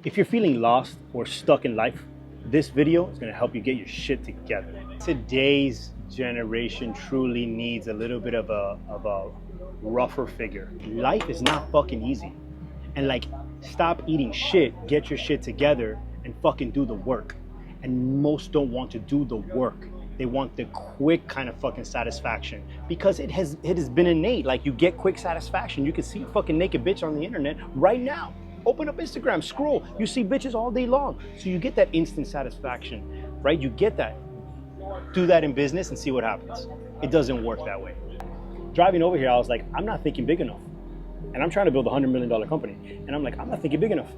If you're feeling lost or stuck in life, this video is going to help you get your shit together. Today's generation truly needs a little bit of a rougher figure. Life is not fucking easy. And like, stop eating shit, get your shit together, and fucking do the work. And most don't want to do the work. They want the quick kind of fucking satisfaction because it has been innate. Like, you get quick satisfaction. You can see a fucking naked bitch on the internet right now. Open up Instagram, scroll, you see bitches all day long. So you get that instant satisfaction, right? You get that. Do that in business and see what happens. It doesn't work that way. Driving over here, I was like, I'm not thinking big enough. And I'm trying to build a $100 million company. And I'm like, I'm not thinking big enough.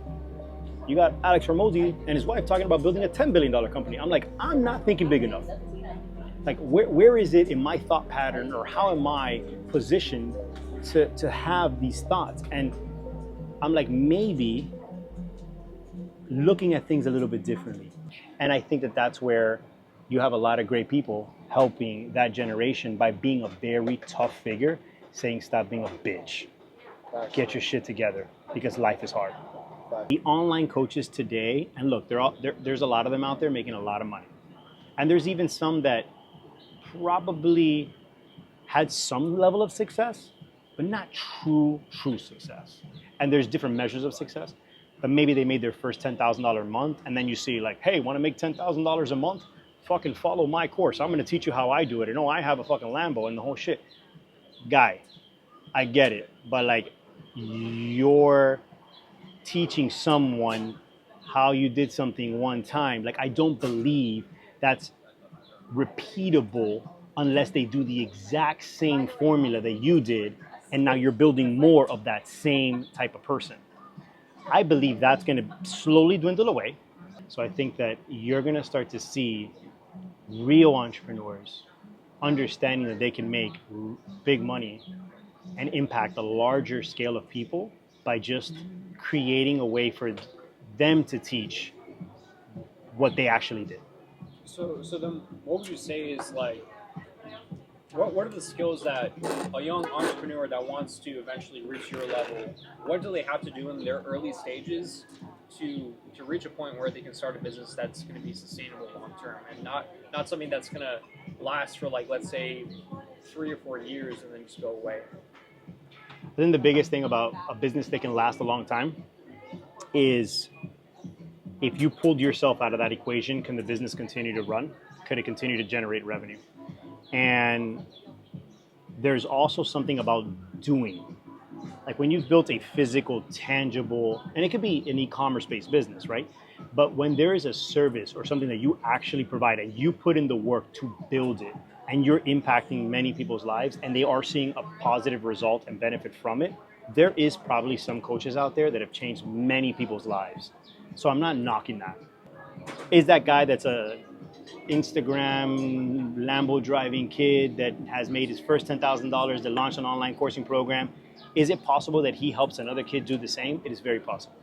You got Alex Hormozi and his wife talking about building a $10 billion company. I'm like, I'm not thinking big enough. Like, where is it in my thought pattern, or how am I positioned to have these thoughts? And I'm like, maybe looking at things a little bit differently. And I think that that's where you have a lot of great people helping that generation by being a very tough figure, saying, stop being a bitch. Get your shit together because life is hard. The online coaches today, and look, there's a lot of them out there making a lot of money. And there's even some that probably had some level of success, but not true success. And there's different measures of success, but maybe they made their first $10,000 a month, and then you see like, hey, want to make $10,000 a month? Fucking follow my course. I'm going to teach you how I do it. And I have a fucking Lambo and the whole shit. Guy, I get it, but like, you're teaching someone how you did something one time. Like, I don't believe that's repeatable unless they do the exact same formula that you did, and now you're building more of that same type of person. I believe that's going to slowly dwindle away. So I think that you're going to start to see real entrepreneurs understanding that they can make big money and impact a larger scale of people by just creating a way for them to teach what they actually did. So then what would you say is like, what are the skills that a young entrepreneur that wants to eventually reach your level, what do they have to do in their early stages to reach a point where they can start a business that's going to be sustainable long term and not something that's going to last for, like, let's say 3 or 4 years and then just go away? I think the biggest thing about a business that can last a long time is, if you pulled yourself out of that equation, can the business continue to run? Could it continue to generate revenue? And there's also something about doing. Like, when you've built a physical, tangible, and it could be an e-commerce based business, right? But when there is a service or something that you actually provide and you put in the work to build it, and you're impacting many people's lives and they are seeing a positive result and benefit from it, there is probably some coaches out there that have changed many people's lives. So I'm not knocking that. Is that guy that's a Instagram Lambo driving kid that has made his first $10,000 to launch an online coursing program, is it possible that he helps another kid do the same? It is very possible.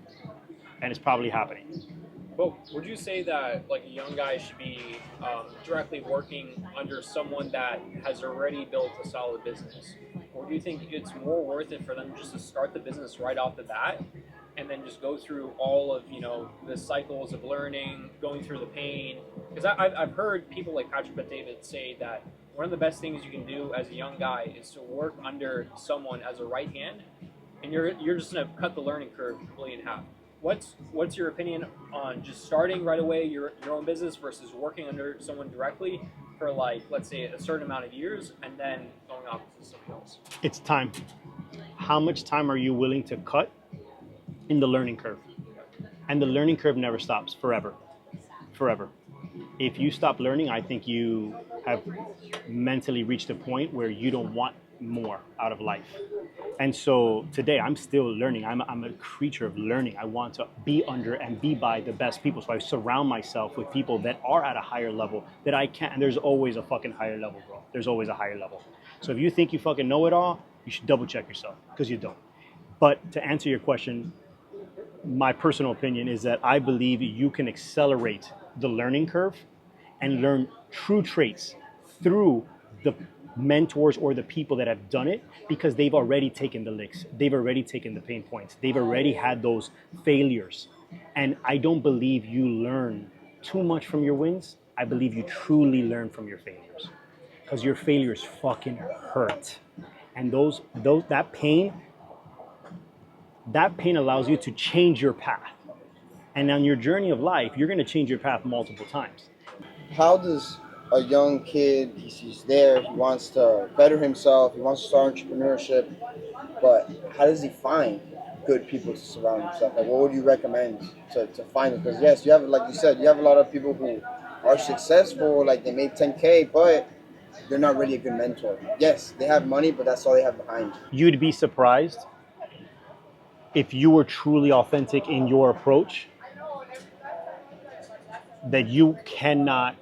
And it's probably happening. But would you say that, like, a young guy should be directly working under someone that has already built a solid business? Or do you think it's more worth it for them just to start the business right off the bat and then just go through all of, the cycles of learning, going through the pain? Because I've heard people like Patrick Bet-David say that one of the best things you can do as a young guy is to work under someone as a right hand, and you're just going to cut the learning curve completely in half. What's your opinion on just starting right away your own business versus working under someone directly for, like, let's say a certain amount of years and then going off to something else? It's time. How much time are you willing to cut in the learning curve? And the learning curve never stops, forever. If you stop learning, I think you have mentally reached a point where you don't want more out of life. And so today I'm still learning. I'm a creature of learning. I want to be under and be by the best people. So I surround myself with people that are at a higher level that I can't. And there's always a fucking higher level, bro. There's always a higher level. So if you think you fucking know it all, you should double check yourself, because you don't. But to answer your question, my personal opinion is that I believe you can accelerate the learning curve and learn true traits through the mentors or the people that have done it, because they've already taken the licks. They've already taken the pain points. They've already had those failures. And I don't believe you learn too much from your wins. I believe you truly learn from your failures, because your failures fucking hurt. And that pain allows you to change your path. And on your journey of life, you're going to change your path multiple times. How does a young kid, he's there, he wants to better himself, he wants to start entrepreneurship, but how does he find good people to surround himself? Like, what would you recommend to find them? Because yes, you have, like you said, you have a lot of people who are successful, like they made 10K, but they're not really a good mentor. Yes, they have money, but that's all they have behind. You'd be surprised if you were truly authentic in your approach, that you cannot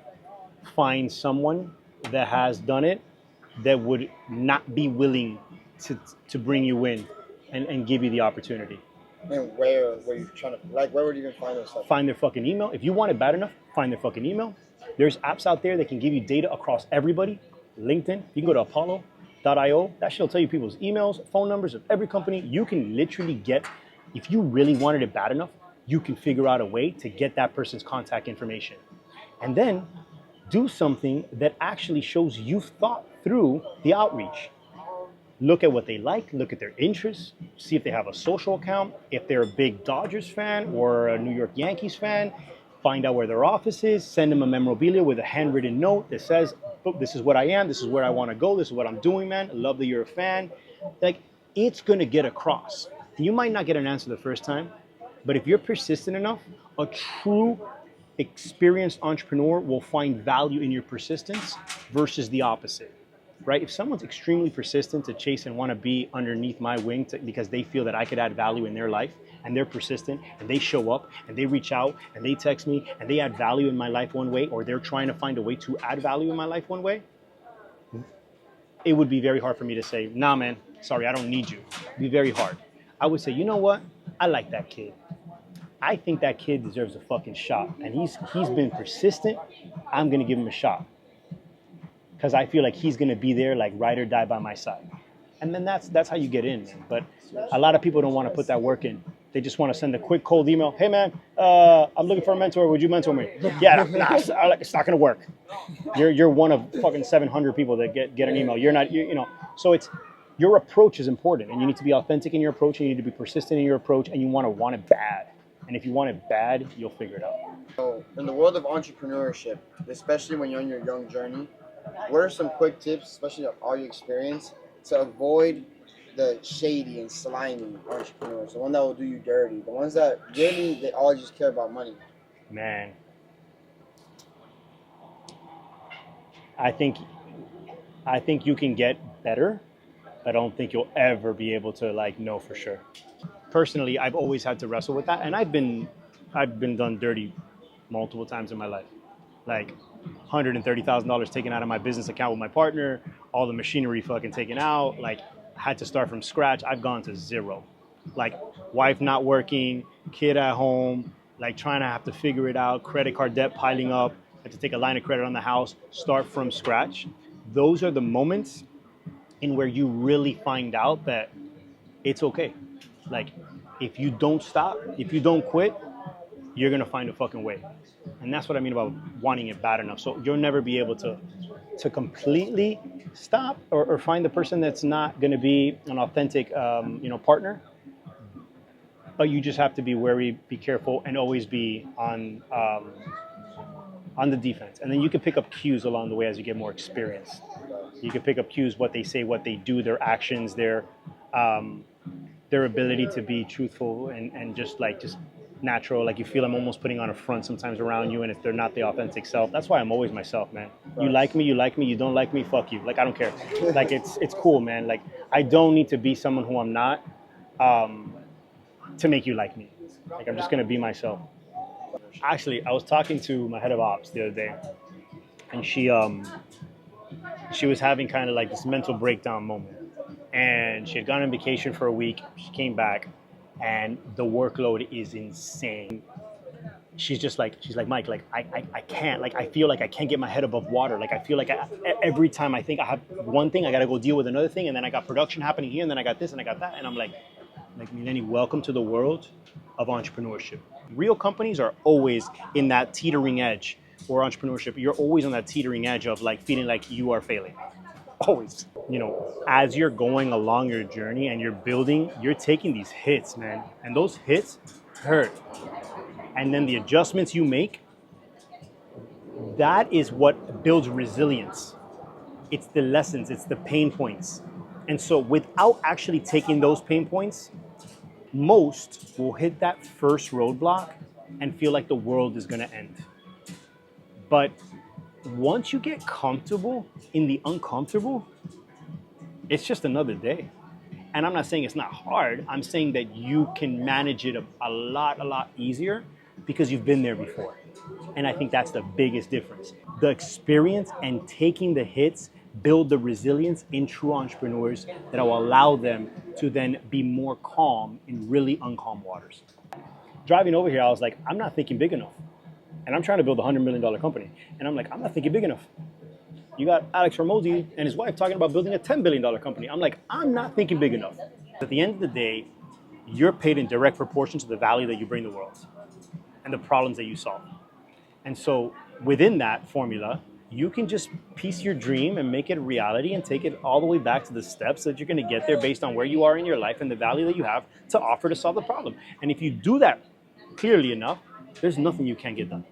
find someone that has done it that would not be willing to bring you in and give you the opportunity. And where you're trying to, like, where would you even find this stuff? Find their fucking email. If you want it bad enough, find their fucking email. There's apps out there that can give you data across everybody. LinkedIn, you can go to Apollo.io. That shit will tell you people's emails, phone numbers of every company. You can literally get, if you really wanted it bad enough, you can figure out a way to get that person's contact information. And then do something that actually shows you've thought through the outreach. Look at what they like, look at their interests, see if they have a social account, if they're a big Dodgers fan or a New York Yankees fan, find out where their office is, send them a memorabilia with a handwritten note that says, oh, this is what I am, this is where I want to go, this is what I'm doing, man. I love that you're a fan. Like, it's going to get across. You might not get an answer the first time, but if you're persistent enough, a true experienced entrepreneur will find value in your persistence versus the opposite, right? If someone's extremely persistent to chase and want to be underneath my wing because they feel that I could add value in their life, and they're persistent and they show up and they reach out and they text me and they add value in my life one way, or they're trying to find a way to add value in my life one way, it would be very hard for me to say, nah, man, sorry, I don't need you. It'd be very hard. I would say, you know what? I like that kid. I think that kid deserves a fucking shot. And he's been persistent. I'm going to give him a shot. Because I feel like he's going to be there, like, ride or die by my side. And then that's how you get in, man. But a lot of people don't want to put that work in. They just want to send a quick cold email. Hey, man, I'm looking for a mentor. Would you mentor me? Yeah, nah, it's not going to work. You're one of fucking 700 people that get an email. You're not, you know. So it's, your approach is important. And you need to be authentic in your approach. And you need to be persistent in your approach. And you want it bad. And if you want it bad, you'll figure it out. So in the world of entrepreneurship, especially when you're on your young journey, what are some quick tips, especially of all your experience, to avoid the shady and slimy entrepreneurs, the one that will do you dirty, the ones that really, they all just care about money? Man, I think you can get better. I don't think you'll ever be able to, like, know for sure. Personally, I've always had to wrestle with that, and I've been done dirty multiple times in my life. Like, $130,000 taken out of my business account with my partner, all the machinery fucking taken out, like, had to start from scratch. I've gone to zero. Like, wife not working, kid at home, like, trying to have to figure it out, credit card debt piling up, had to take a line of credit on the house, start from scratch. Those are the moments in where you really find out that it's okay. Like, if you don't stop, if you don't quit, you're going to find a fucking way. And that's what I mean about wanting it bad enough. So you'll never be able to completely stop or find the person that's not going to be an authentic, partner. But you just have to be wary, be careful, and always be on the defense. And then you can pick up cues along the way as you get more experience. You can pick up cues, what they say, what they do, their actions, their ability to be truthful and just natural. Like, you feel I'm almost putting on a front sometimes around you, and if they're not the authentic self, that's why I'm always myself, man. You like me, you don't like me, fuck you. Like, I don't care. Like, it's cool, man. Like, I don't need to be someone who I'm not to make you like me. Like, I'm just gonna be myself. Actually, I was talking to my head of ops the other day, and she was having kind of like this mental breakdown moment. And she had gone on vacation for a week. She came back, and the workload is insane. She's like, Mike, like, I can't, like, I feel like I can't get my head above water. Like, I feel like every time I think I have one thing, I got to go deal with another thing. And then I got production happening here, and then I got this and I got that. And I'm like, Mileni, welcome to the world of entrepreneurship. Real companies are always in that teetering edge, or entrepreneurship. You're always on that teetering edge of like feeling like you are failing. Always. You know, as you're going along your journey and you're building, you're taking these hits, man. And those hits hurt. And then the adjustments you make, that is what builds resilience. It's the lessons, it's the pain points. And so without actually taking those pain points, most will hit that first roadblock and feel like the world is gonna end. But once you get comfortable in the uncomfortable, it's just another day. And I'm not saying it's not hard. I'm saying that you can manage it a lot easier because you've been there before. And I think that's the biggest difference. The experience and taking the hits build the resilience in true entrepreneurs that will allow them to then be more calm in really uncalm waters. Driving over here, I was like, I'm not thinking big enough. And I'm trying to build a $100 million company. And I'm like, I'm not thinking big enough. You got Alex Hormozi and his wife talking about building a $10 billion company. I'm like, I'm not thinking big enough. At the end of the day, you're paid in direct proportion to the value that you bring the world and the problems that you solve. And so within that formula, you can just piece your dream and make it a reality and take it all the way back to the steps that you're going to get there based on where you are in your life and the value that you have to offer to solve the problem. And if you do that clearly enough, there's nothing you can't get done.